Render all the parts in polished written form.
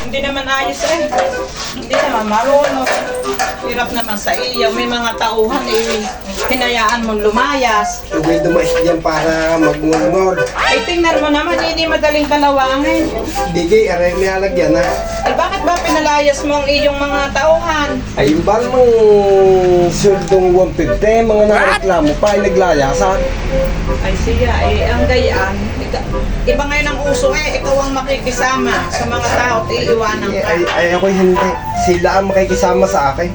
hindi naman ayos eh. Hindi naman marunong. Hirap naman sa iyo. May mga tauhan eh, hinayaan mong lumayas. May dumas diyan para magngol-ngol. Ay, tingnan mo naman, hindi madaling kalawangin. Bigay, aray may alagyan na. Eh, bakit ba pinalayas mo ang iyong mga tauhan? Ay, yung bang mong suldong 150, mga nareklamo pa, ay naglayasan. Ay, siya, eh, ang gayaan. Iba ngayon ang uso eh, ikaw ang makikisama sa mga tao at iiwanan ka. Ay, ako hindi. Sila ang makikisama sa akin.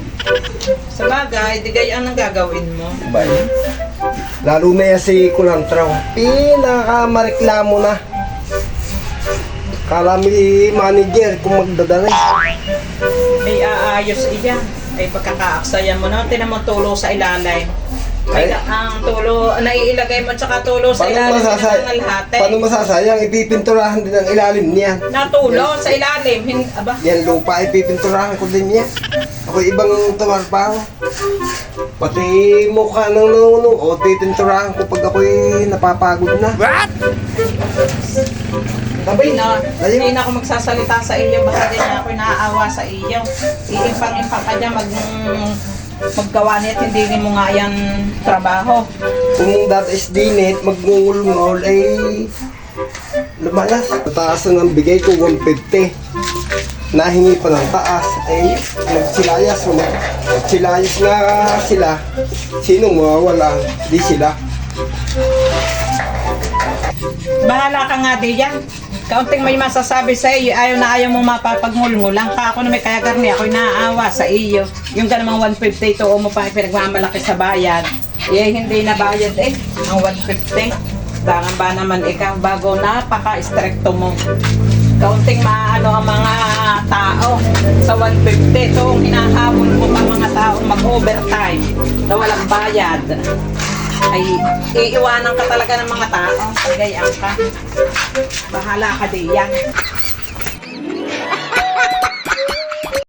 Sa bagay, di gayaan ang gagawin mo. Bay. Lalo na yan si Kulantraw. Pinakamareklamo na. Kala may manager kung magdadala. Ay, aayos iyan. Ay, pagkakaaksayan mo na, tinan mo tulo sa ilalim. Ay, ang tulo, naiilagay mo tsaka tulo sa ilalim ng alhate. Paano masasayang? Ipipinturahan din ang ilalim niyan. Natulo sa ilalim. Aba, Yan lupa, ipipinturahan ko din yan. Ako ibang tumar pa ako. Pati mukha ng nanuno, pipinturahan ko pag ako'y napapagod na. What? Sabay na, hindi na ako magsasalita sa iyo. Baka din ako naaawa sa iyo. Iimpang-impang ka dyan, maggawa niya at hindi mo nga yan trabaho. Kung dati is dinit, magngungul-ngul, ay lumalas. Taas ng bigay ko, 150. Nahingi pa ng taas, ay nagsilayas. Nagsilayas nga sila. Sino mawawala? Di sila. Bahala ka nga diyan. Kaunting may masasabi sa iyo, ayaw na ayaw mo mapapagngulngulang ka. Ako na may kaya karni, ako'y naaawa sa iyo. Yung ganamang 150 ito, mo pa pinagmamalaki sa bayad. Eh, hindi na bayad eh, ang 150. Dangan ba naman ikaw, bago napaka-stricto mo. Kaunting maano ang mga tao sa 150. Ito, hinahabol mo pa mga tao mag-overtime na walang bayad. Ay, iiwanan ka talaga ng mga tao. Gayaan ka. Bahala ka diyan.